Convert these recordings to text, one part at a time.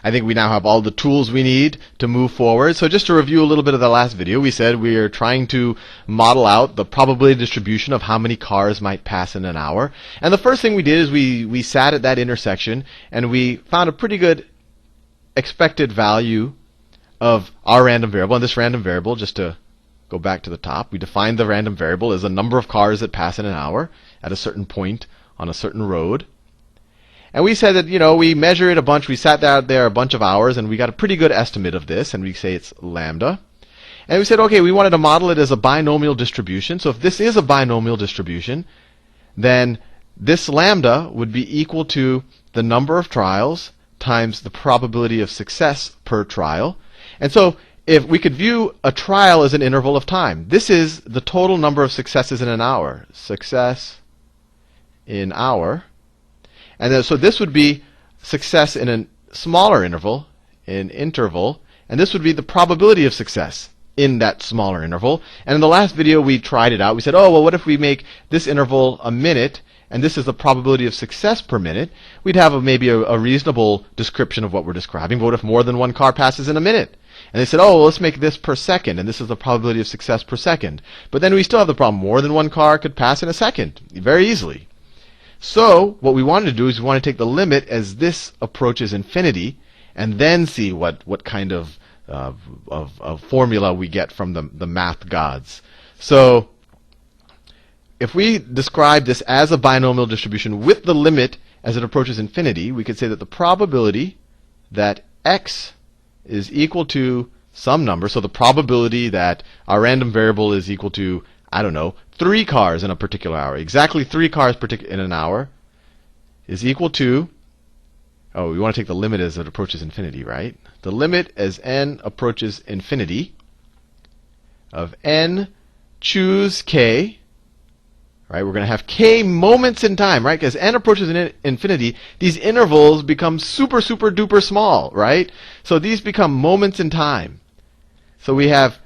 I think we now have all the tools we need to move forward. So just to review a little bit of the last video, we said we are trying to model out the probability distribution of how many cars might pass in an hour. And the first thing we did is we sat at that intersection and we found a pretty good expected value of our random variable. And this random variable, just to go back to the top, we defined the random variable as a number of cars that pass in an hour at a certain point on a certain road. And we said that, we measure it a bunch. We sat out there a bunch of hours, and we got a pretty good estimate of this, and we say it's lambda. And we said, okay, we wanted to model it as a binomial distribution. So if this is a binomial distribution, then this lambda would be equal to the number of trials times the probability of success per trial. And so if we could view a trial as an interval of time, this is the total number of successes in an hour. Success in hour. And then, so this would be success in a smaller interval, an interval, and this would be the probability of success in that smaller interval. And in the last video, we tried it out. We said, oh, well, what if we make this interval a minute, and this is the probability of success per minute? We'd have maybe a reasonable description of what we're describing. But what if more than one car passes in a minute? And they said, oh, well, let's make this per second, and this is the probability of success per second. But then we still have the problem. More than one car could pass in a second, very easily. So what we wanted to do is we want to take the limit as this approaches infinity, and then see what kind of formula we get from the math gods. So if we describe this as a binomial distribution with the limit as it approaches infinity, we could say that the probability that x is equal to some number, so the probability that our random variable is equal to, I don't know, 3 cars in a particular hour, exactly 3 cars in an hour, is equal to, we want to take the limit as it approaches infinity, right? The limit as n approaches infinity of n choose k, right? We're going to have k moments in time, right? As n approaches infinity, these intervals become super, super duper small, right? So these become moments in time. So we have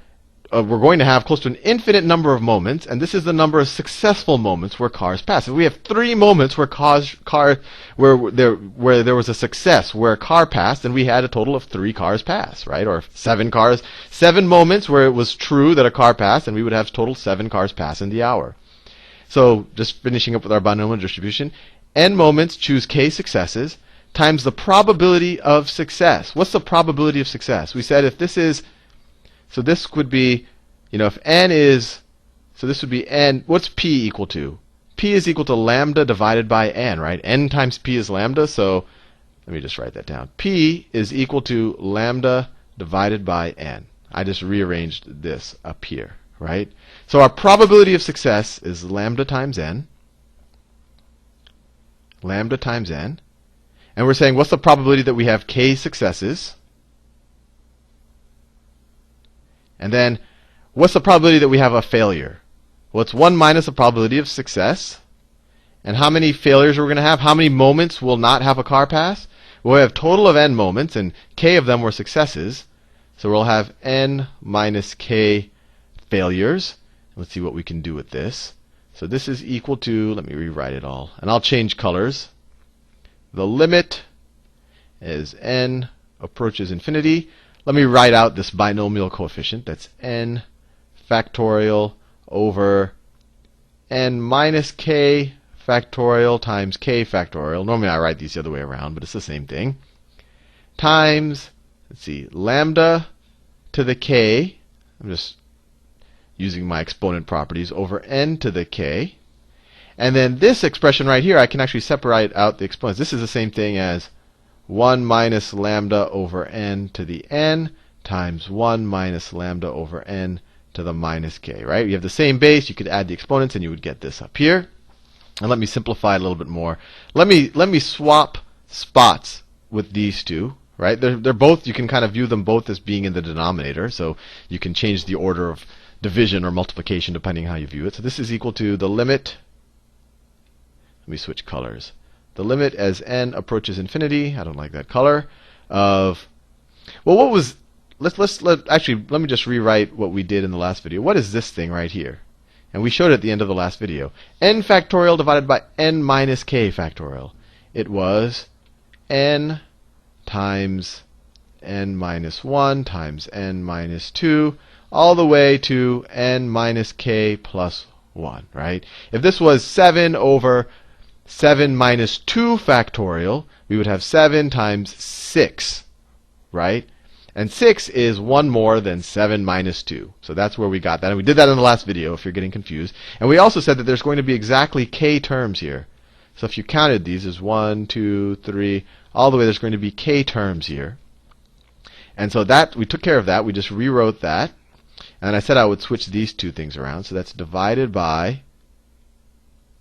we're going to have close to an infinite number of moments, and this is the number of successful moments where cars pass. If we have 3 moments where where there was a success where a car passed, then we had a total of 3 cars pass, right? Or 7 cars, 7 moments where it was true that a car passed, and we would have total 7 cars pass in the hour. So just finishing up with our binomial distribution, n moments choose k successes times the probability of success. What's the probability of success? We said if this is, so this would be, if n is, so this would be n, what's p equal to? P is equal to lambda divided by n, right? N times p is lambda, so let me just write that down. P is equal to lambda divided by n. I just rearranged this up here, right? So our probability of success is lambda times n. Lambda times n. And we're saying, what's the probability that we have k successes? And then, what's the probability that we have a failure? Well, it's 1 minus the probability of success. And how many failures are we going to have? How many moments will not have a car pass? Well, we have total of n moments, and k of them were successes. So we'll have n minus k failures. Let's see what we can do with this. So this is equal to, let me rewrite it all, and I'll change colors. The limit as n approaches infinity. Let me write out this binomial coefficient. That's n factorial over n minus k factorial times k factorial. Normally I write these the other way around, but it's the same thing. Times, let's see, lambda to the k. I'm just using my exponent properties over n to the k. And then this expression right here, I can actually separate out the exponents. This is the same thing as 1 minus lambda over n to the n times 1 minus lambda over n to the minus k, right? You have the same base. You could add the exponents, and you would get this up here. And let me simplify it a little bit more. Let me swap spots with these two, right? They're both, you can kind of view them both as being in the denominator. So you can change the order of division or multiplication depending how you view it. So this is equal to the limit. Let me switch colors. The limit as n approaches infinity, I don't like that color, of, well, what was, let me just rewrite what we did in the last video. What is this thing right here? And we showed it at the end of the last video. N factorial divided by n minus k factorial. It was n times n minus 1 times n minus 2, all the way to n minus k plus 1, right? If this was 7 over 7 minus 2 factorial, we would have 7 times 6, right? And 6 is 1 more than 7 minus 2. So that's where we got that. And we did that in the last video if you're getting confused. And we also said that there's going to be exactly k terms here. So if you counted these as 1, 2, 3, all the way, there's going to be k terms here. And so that we took care of that. We just rewrote that. And I said I would switch these two things around. So that's divided by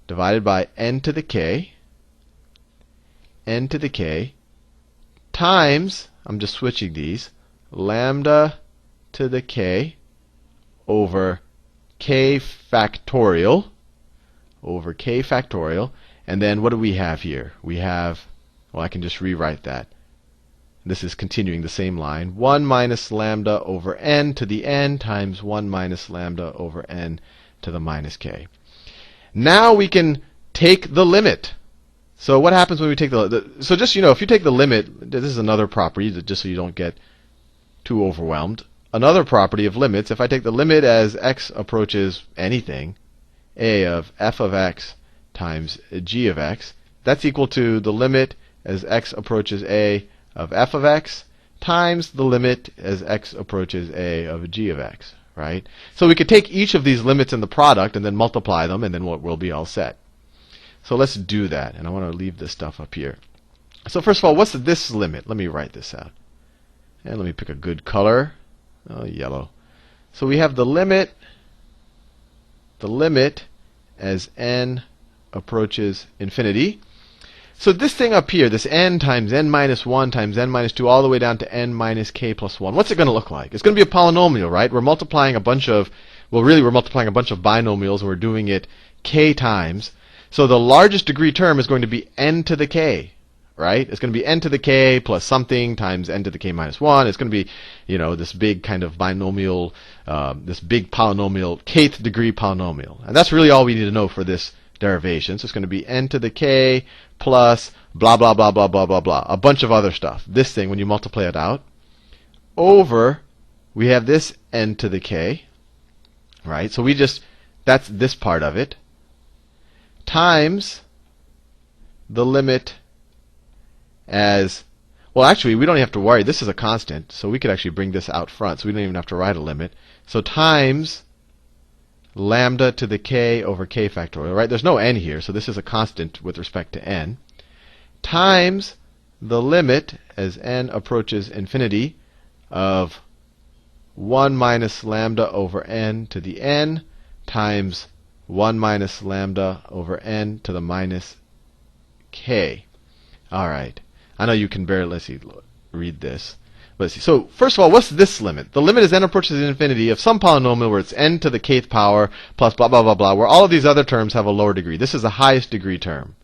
n to the k, times, I'm just switching these, lambda to the k over k factorial, and then what do we have here? We have, well, I can just rewrite that. This is continuing the same line. 1 minus lambda over n to the n times 1 minus lambda over n to the minus k. Now we can take the limit. So what happens when we take so just, if you take the limit, this is another property, just so you don't get too overwhelmed. Another property of limits, if I take the limit as x approaches anything, a of f of x times g of x, that's equal to the limit as x approaches a of f of x times the limit as x approaches a of g of x, right? So we could take each of these limits in the product and then multiply them, and then we'll be all set. So let's do that, and I want to leave this stuff up here. So first of all, what's this limit? Let me write this out. And let me pick a good color. Oh, yellow. So we have the limit as n approaches infinity. So this thing up here, this n times n minus 1 times n minus 2, all the way down to n minus k plus 1, what's it going to look like? It's going to be a polynomial, right? We're multiplying a bunch of, well, really we're multiplying a bunch of binomials, and we're doing it k times. So the largest degree term is going to be n to the k, right? It's going to be n to the k plus something times n to the k minus 1. It's going to be, this big kind of binomial, this big polynomial, kth degree polynomial. And that's really all we need to know for this derivation. So it's going to be n to the k plus blah, blah, blah, blah, blah, blah, blah. A bunch of other stuff. This thing, when you multiply it out, over, we have this n to the k, right? So that's this part of it, times the limit as, well, actually, we don't have to worry. This is a constant, so we could actually bring this out front, so we don't even have to write a limit. So times lambda to the k over k factorial, right? There's no n here, so this is a constant with respect to n, times the limit as n approaches infinity of 1 minus lambda over n to the n times 1 minus lambda over n to the minus k. All right. I know you can barely, let's see, read this. Let's see. So first of all, what's this limit? The limit as n approaches infinity of some polynomial where it's n to the kth power plus blah, blah, blah, blah, where all of these other terms have a lower degree. This is the highest degree term,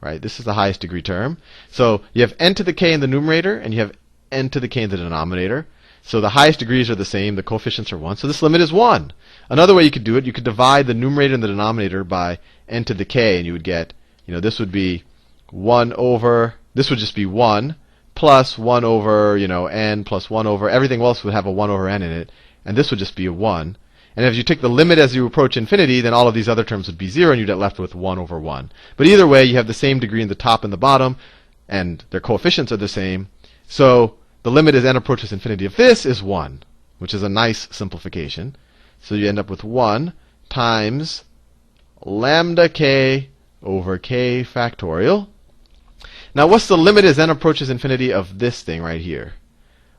right? This is the highest degree term. So you have n to the k in the numerator, and you have n to the k in the denominator. So the highest degrees are the same. The coefficients are 1. So this limit is 1. Another way you could do it, you could divide the numerator and the denominator by n to the k, and you would get, this would be 1 over, this would just be 1, plus 1 over, n, plus 1 over, everything else would have a 1 over n in it, and this would just be a 1. And if you take the limit as you approach infinity, then all of these other terms would be 0, and you'd get left with 1 over 1. But either way, you have the same degree in the top and the bottom, and their coefficients are the same. So the limit as n approaches infinity of this is 1, which is a nice simplification. So you end up with 1 times lambda k over k factorial. Now what's the limit as n approaches infinity of this thing right here?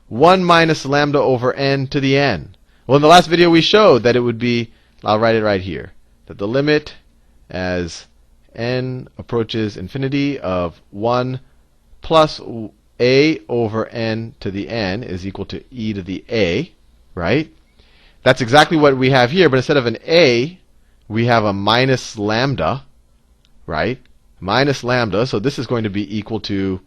1 minus lambda over n to the n. Well, in the last video we showed that it would be, I'll write it right here, that the limit as n approaches infinity of 1 plus a over n to the n is equal to e to the a, right? That's exactly what we have here, but instead of an a, we have a minus lambda, right? Minus lambda, so this is going to be equal to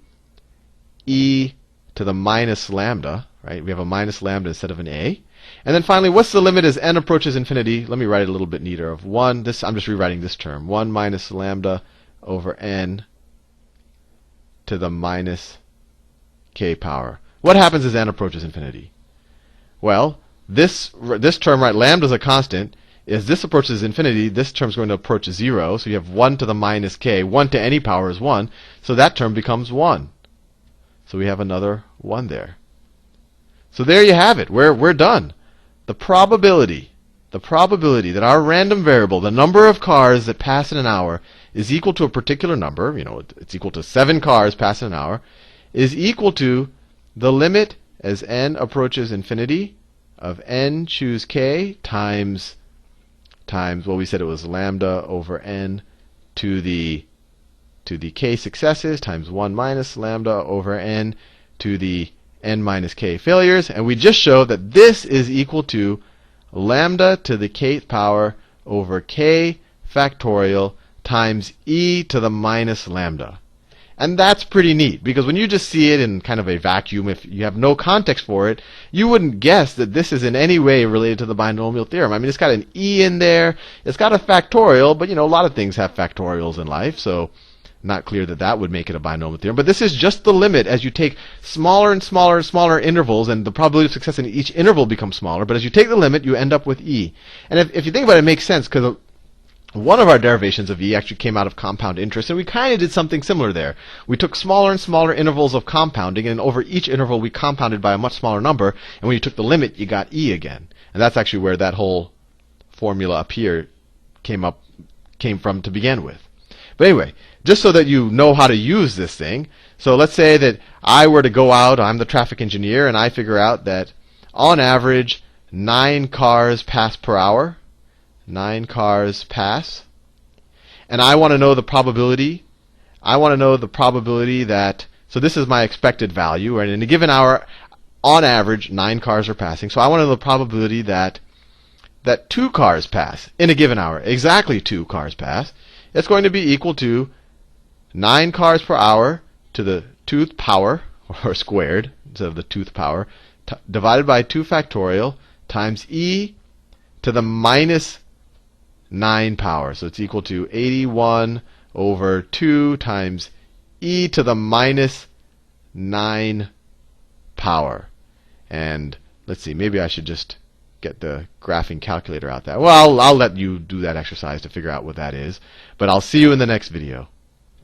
e to the minus lambda, right? We have a minus lambda instead of an a. And then finally, what's the limit as n approaches infinity? Let me write it a little bit neater. Of 1, I'm just rewriting this term. 1 minus lambda over n to the minus k power. what happens as n approaches infinity? Well, this term, right, lambda is a constant. As this approaches infinity, this term is going to approach 0. So you have 1 to the minus k. 1 to any power is 1. So that term becomes 1. So we have another 1 there. So there you have it. We're done. The probability that our random variable, the number of cars that pass in an hour, is equal to a particular number, it's equal to 7 cars pass in an hour, is equal to the limit as n approaches infinity of n choose k times, well, we said it was lambda over n to the k successes times 1 minus lambda over n to the n minus k failures. And we just showed that this is equal to lambda to the kth power over k factorial times e to the minus lambda. And that's pretty neat, because when you just see it in kind of a vacuum, if you have no context for it, you wouldn't guess that this is in any way related to the binomial theorem. I mean, it's got an e in there, it's got a factorial, but a lot of things have factorials in life, so not clear that that would make it a binomial theorem. But this is just the limit as you take smaller and smaller and smaller intervals, and the probability of success in each interval becomes smaller. But as you take the limit, you end up with e. And if you think about it, it makes sense, because one of our derivations of e actually came out of compound interest, and we kind of did something similar there. We took smaller and smaller intervals of compounding, and over each interval we compounded by a much smaller number, and when you took the limit, you got e again. And that's actually where that whole formula up here came from to begin with. But anyway, just so that you know how to use this thing, so let's say that I were to go out, I'm the traffic engineer, and I figure out that on average 9 cars pass per hour. 9 cars pass. And I want to know the probability. I want to know the probability that, so this is my expected value, and in a given hour, on average, 9 cars are passing. So I want to know the probability that 2 cars pass in a given hour. Exactly 2 cars pass. It's going to be equal to 9 cars per hour to the 2th power, or squared, instead of the 2th power, divided by 2 factorial times e to the minus 9 power. So it's equal to 81 over 2 times e to the minus 9 power. And let's see, maybe I should just get the graphing calculator out there. Well, I'll let you do that exercise to figure out what that is. But I'll see you in the next video.